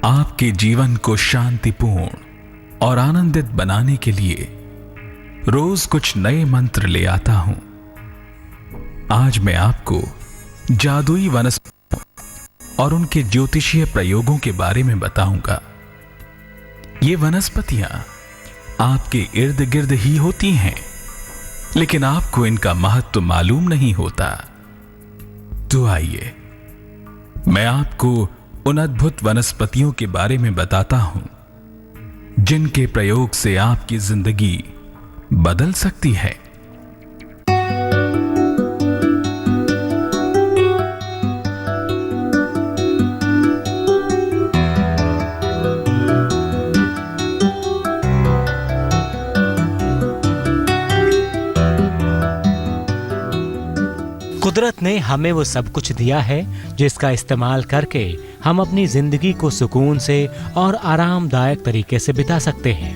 आपके जीवन को शांतिपूर्ण और आनंदित बनाने के लिए रोज कुछ नए मंत्र ले आता हूं। आज मैं आपको जादुई वनस्पतियों और उनके ज्योतिषीय प्रयोगों के बारे में बताऊंगा। ये वनस्पतियां आपके इर्द गिर्द ही होती हैं, लेकिन आपको इनका महत्व मालूम नहीं होता। तो आइए मैं आपको उन अद्भुत वनस्पतियों के बारे में बताता हूं जिनके प्रयोग से आपकी जिंदगी बदल सकती है। कुदरत ने हमें वो सब कुछ दिया है जिसका इस्तेमाल करके हम अपनी जिंदगी को सुकून से और आरामदायक तरीके से बिता सकते हैं,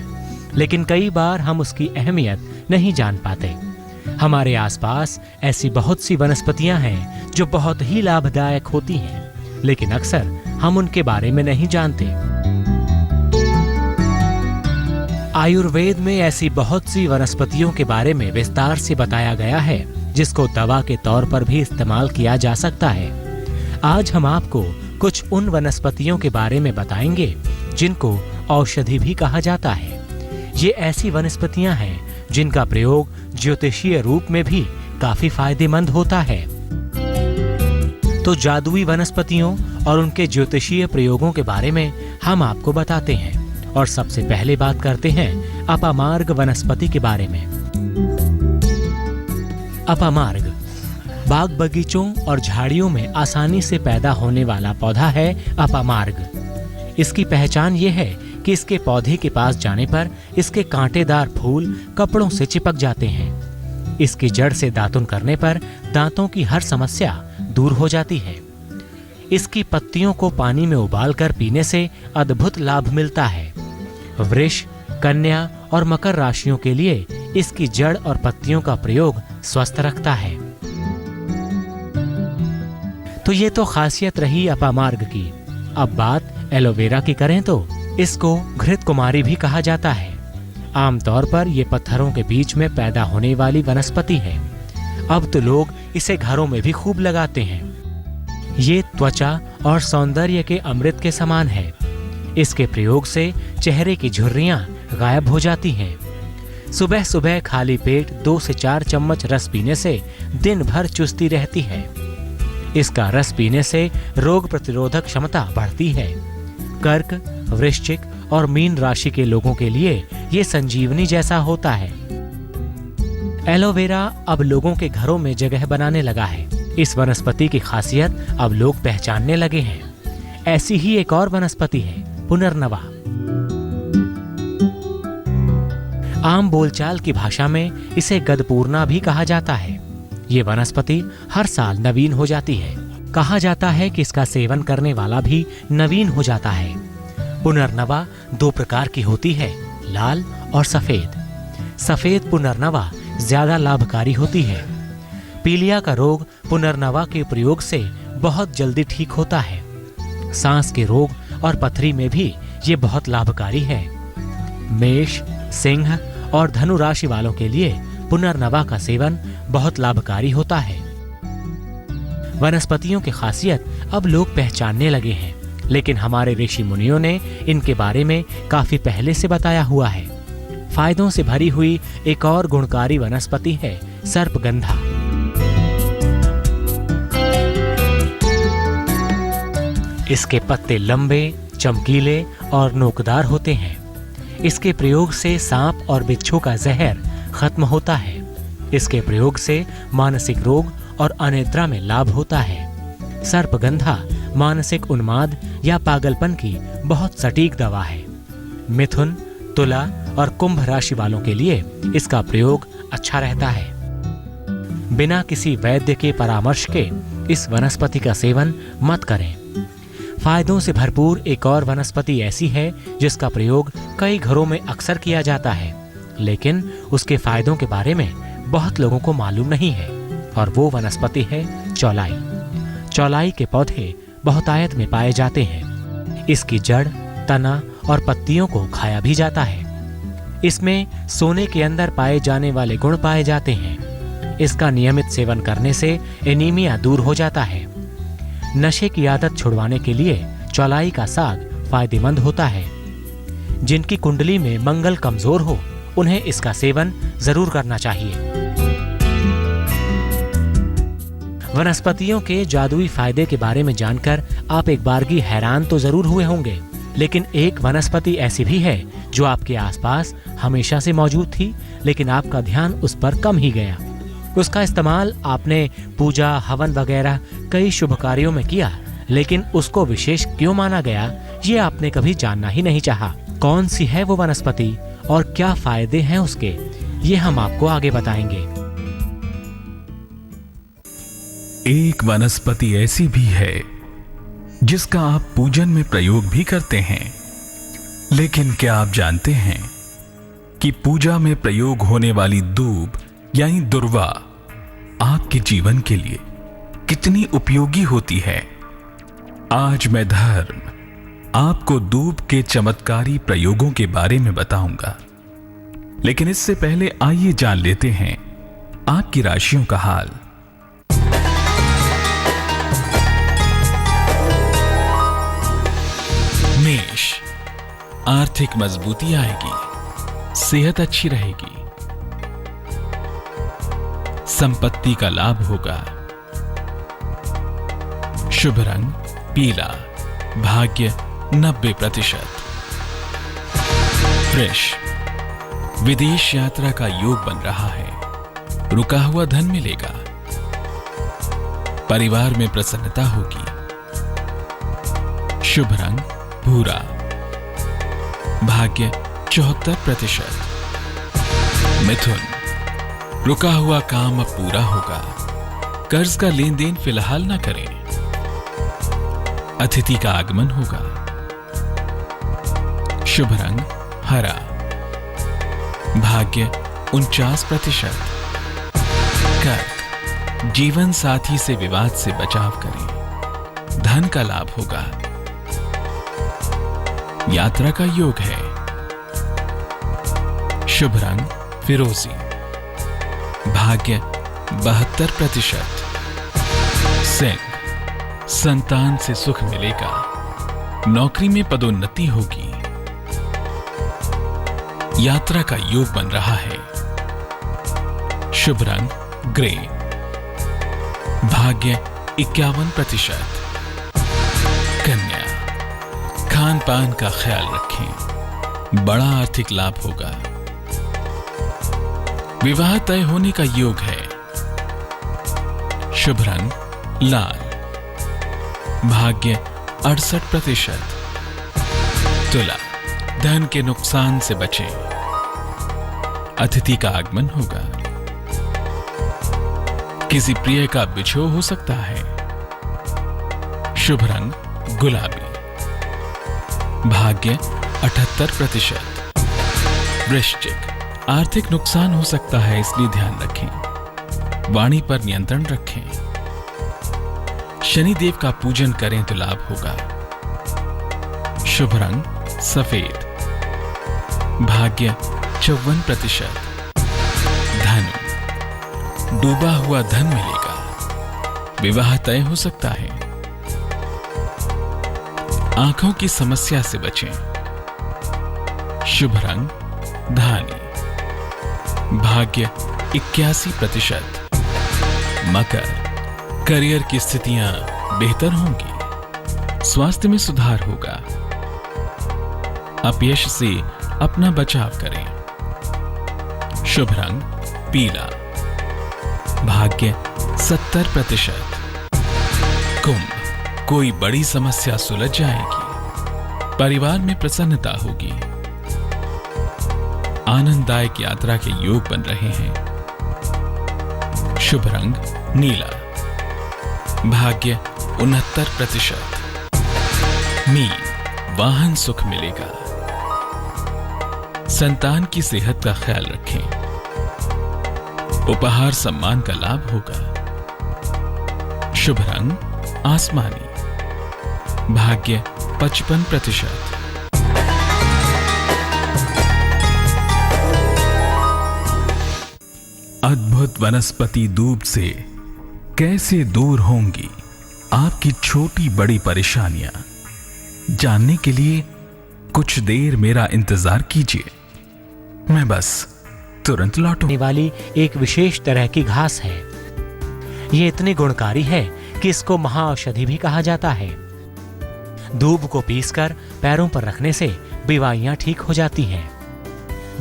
लेकिन कई बार हम उसकी अहमियत नहीं जान पाते। हमारे आसपास ऐसी बहुत सी वनस्पतियां हैं जो बहुत ही लाभदायक होती हैं, लेकिन अक्सर हम उनके बारे में नहीं जानते। आयुर्वेद में ऐसी बहुत सी वनस्पतियों के बारे में विस्तार से बताया गया है जिसको दवा के तौर पर भी इस्तेमाल किया जा सकता है। आज हम आपको कुछ उन वनस्पतियों के बारे में बताएंगे जिनको औषधि भी कहा जाता है। ये ऐसी वनस्पतियां हैं जिनका प्रयोग ज्योतिषीय रूप में भी काफी फायदेमंद होता है। तो जादुई वनस्पतियों और उनके ज्योतिषीय प्रयोगों के बारे में हम आपको बताते हैं, और सबसे पहले बात करते हैं अपामार्ग वनस्पति के बारे में। अपामार्ग बाग बगीचों और झाड़ियों में आसानी से पैदा होने वाला पौधा है। अपामार्ग इसकी पहचान ये है कि इसके पौधे के पास जाने पर इसके कांटेदार फूल कपड़ों से चिपक जाते हैं। इसकी जड़ से दातुन करने पर दांतों की हर समस्या दूर हो जाती है। इसकी पत्तियों को पानी में उबालकर पीने से अद्भुत लाभ मिलता है। वृष, कन्या और मकर राशियों के लिए इसकी जड़ और पत्तियों का प्रयोग स्वस्थ रखता है। तो ये तो खासियत रही अपामार्ग की। अब बात एलोवेरा की करें तो इसको घृत कुमारी भी कहा जाता है। आमतौर पर ये पत्थरों के बीच में पैदा होने वाली वनस्पति है। अब तो लोग इसे घरों में भी खूब लगाते हैं। ये त्वचा और सौंदर्य के अमृत के समान है। इसके प्रयोग से चेहरे की झुर्रियां गायब हो जाती हैं। सुबह सुबह खाली पेट 2 से 4 चम्मच रस पीने से दिन भर चुस्ती रहती है। इसका रस पीने से रोग प्रतिरोधक क्षमता बढ़ती है। कर्क, वृश्चिक और मीन राशि के लोगों के लिए ये संजीवनी जैसा होता है। एलोवेरा अब लोगों के घरों में जगह बनाने लगा है। इस वनस्पति की खासियत अब लोग पहचानने लगे हैं। ऐसी ही एक और वनस्पति है पुनर्नवा। आम बोलचाल की भाषा में इसे गदपूर्णा भी कहा जाता है। ये वनस्पति हर साल नवीन हो जाती है। कहा जाता है कि इसका सेवन करने वाला भी नवीन हो जाता है। पुनर्नवा 2 प्रकार की होती है, लाल और सफेद। सफेद पुनर्नवा ज्यादा लाभकारी होती है। पीलिया का रोग पुनर्नवा के प्रयोग से बहुत जल्दी ठीक होता है। सांस के रोग और पथरी में भी ये बहुत लाभकारी है। मेष, सिंह और धनु राशि वालों के लिए पुनर्नवा का सेवन बहुत लाभकारी होता है। वनस्पतियों की खासियत अब लोग पहचानने लगे हैं, लेकिन हमारे ऋषि मुनियों ने इनके बारे में काफी पहले से बताया हुआ है। फायदों से भरी हुई एक और गुणकारी वनस्पति है सर्पगंधा। इसके पत्ते लंबे, चमकीले और नोकदार होते हैं। इसके प्रयोग से सांप और बिच्छू का जहर खत्म होता है। इसके प्रयोग से मानसिक रोग और अनिद्रा में लाभ होता है। सर्पगंधा मानसिक उन्माद या पागलपन की बहुत सटीक दवा है। मिथुन, तुला और कुंभ राशि वालों के लिए इसका प्रयोग अच्छा रहता है। बिना किसी वैद्य के परामर्श के इस वनस्पति का सेवन मत करें। फायदों से भरपूर एक और वनस्पति ऐसी है जिसका प्रयोग कई घरों में अक्सर किया जाता है, लेकिन उसके फायदों के बारे में बहुत लोगों को मालूम नहीं है, और वो वनस्पति है चौलाई। चौलाई के पौधे बहुतायत में पाए जाते हैं। इसकी जड़, तना और पत्तियों को खाया भी जाता है। इसमें सोने के अंदर पाए जाने वाले गुण पाए जाते हैं। इसका नियमित सेवन करने से एनीमिया दूर हो जाता है। नशे की आदत छुड़वाने के लिए चौलाई का साग फायदेमंद होता है। जिनकी कुंडली में मंगल कमजोर हो, उन्हें इसका सेवन जरूर करना चाहिए। वनस्पतियों के जादुई फायदे के बारे में जानकर आप एक बारगी हैरान तो जरूर हुए होंगे, लेकिन एक वनस्पति ऐसी भी है जो आपके आसपास हमेशा से मौजूद थी, लेकिन आपका ध्यान उस पर कम ही गया। उसका इस्तेमाल आपने पूजा, हवन वगैरह कई शुभ कार्यों में किया, लेकिन उसको विशेष क्यों माना गया, ये आपने कभी जानना ही नहीं चाहा। कौन सी है वो वनस्पति और क्या फायदे हैं उसके, ये हम आपको आगे बताएंगे। एक वनस्पति ऐसी भी है जिसका आप पूजन में प्रयोग भी करते हैं, लेकिन क्या आप जानते हैं कि पूजा में प्रयोग होने वाली दूब यानी दुर्वा आपके जीवन के लिए कितनी उपयोगी होती है। आज मैं धर्म आपको दूब के चमत्कारी प्रयोगों के बारे में बताऊंगा, लेकिन इससे पहले आइए जान लेते हैं आपकी राशियों का हाल। मेष, आर्थिक मजबूती आएगी, सेहत अच्छी रहेगी, संपत्ति का लाभ होगा। शुभ रंग पीला, भाग्य 90%। वृष, विदेश यात्रा का योग बन रहा है, रुका हुआ धन मिलेगा, परिवार में प्रसन्नता होगी। शुभ रंग भूरा, भाग्य 74%। मिथुन, रुका हुआ काम अब पूरा होगा, कर्ज का लेन देन फिलहाल न करें, अतिथि का आगमन होगा। शुभ रंग हरा, भाग्य 49%। कर्क, जीवन साथी से विवाद से बचाव करें, धन का लाभ होगा, यात्रा का योग है। शुभ रंग फिरोजी, भाग्य 72%। सिंह, संतान से सुख मिलेगा, नौकरी में पदोन्नति होगी, यात्रा का योग बन रहा है। शुभ रंग ग्रे, भाग्य 51%। कन्या, खान पान का ख्याल रखें, बड़ा आर्थिक लाभ होगा, विवाह तय होने का योग है। शुभ रंग लाल, भाग्य 68%। तुला, धन के नुकसान से बचें, अतिथि का आगमन होगा, किसी प्रिय का बिछोह हो सकता है। शुभ रंग गुलाबी, भाग्य 78%। वृश्चिक, आर्थिक नुकसान हो सकता है, इसलिए ध्यान रखें, वाणी पर नियंत्रण रखें, शनिदेव का पूजन करें तो लाभ होगा। शुभ रंग सफेद, भाग्य 54%। धनु, डूबा हुआ धन मिलेगा, विवाह तय हो सकता है, आंखों की समस्या से बचें। शुभ रंग धानी, भाग्य 81%। मकर, करियर की स्थितियां बेहतर होंगी, स्वास्थ्य में सुधार होगा, अपयश से अपना बचाव करें। शुभ रंग पीला, भाग्य 70%। कुंभ, कोई बड़ी समस्या सुलझ जाएगी, परिवार में प्रसन्नता होगी, आनंददायक यात्रा के योग बन रहे हैं। शुभ रंग नीला, भाग्य 69%। मीन, वाहन सुख मिलेगा, संतान की सेहत का ख्याल रखें, उपहार सम्मान का लाभ होगा। शुभ रंग आसमानी, भाग्य 55%। अद्भुत वनस्पति दूब से कैसे दूर होंगी आपकी छोटी बड़ी परेशानियां? जानने के लिए कुछ देर मेरा इंतजार कीजिए, मैं बस तुरंत लौटूं। वाली एक विशेष तरह की घास है। ये इतनी गुणकारी है कि इसको महाऔषधि भी कहा जाता है। दूब को पीसकर पैरों पर रखने से बीमारियां ठीक हो जाती हैं।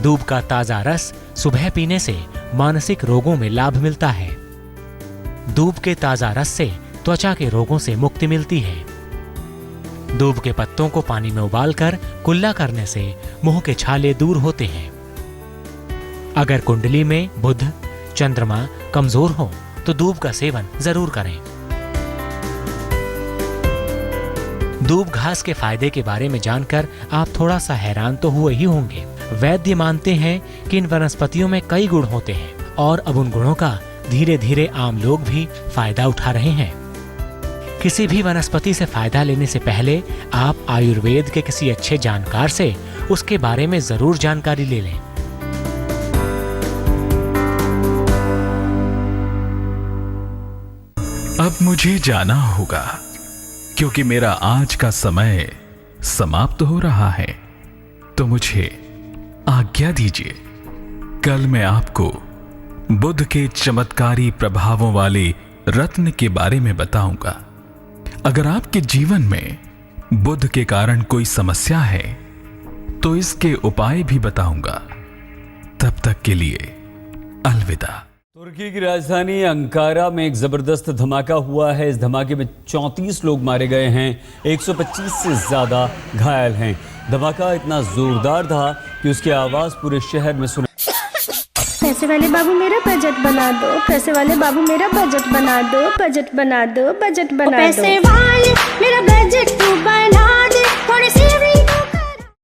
दूब का ताजा रस सुबह पीने से मानसिक रोगों में लाभ मिलता है। दूब के ताजा रस से त्वचा के रोगों से मुक्ति मिलती है। दूब के पत्तों को पानी में उबालकर कुल्ला करने से मुंह के छाले दूर होते हैं। अगर कुंडली में बुध, चंद्रमा कमजोर हो तो दूब का सेवन जरूर करें। दूब घास के फायदे के बारे में जानकर आप थोड़ा सा हैरान तो हुए ही होंगे। वैद्य मानते हैं कि इन वनस्पतियों में कई गुण होते हैं और अब उन गुणों का धीरे धीरे आम लोग भी फायदा उठा रहे हैं। किसी भी वनस्पति से फायदा लेने से पहले आप आयुर्वेद के किसी अच्छे जानकार से उसके बारे में जरूर जानकारी ले लें। अब मुझे जाना होगा क्योंकि मेरा आज का समय समाप्त हो रहा है, तो मुझे आज्ञा दीजिए। कल मैं आपको बुध के चमत्कारी प्रभावों वाले रत्न के बारे में बताऊंगा। अगर आपके जीवन में बुध के कारण कोई समस्या है तो इसके उपाय भी बताऊंगा। तब तक के लिए अलविदा। तुर्की की राजधानी अंकारा में एक जबरदस्त धमाका हुआ है। इस धमाके में 34 लोग मारे गए हैं, 125 से ज्यादा घायल हैं। धमाका इतना जोरदार था कि उसकी आवाज पूरे शहर में सुनाई। पैसे वाले बाबू मेरा बजट बना दो, पैसे वाले बाबू मेरा बजट बना दो, बजट बना दो, बजट बना दो, पैसे वाले मेरा बजट तू बना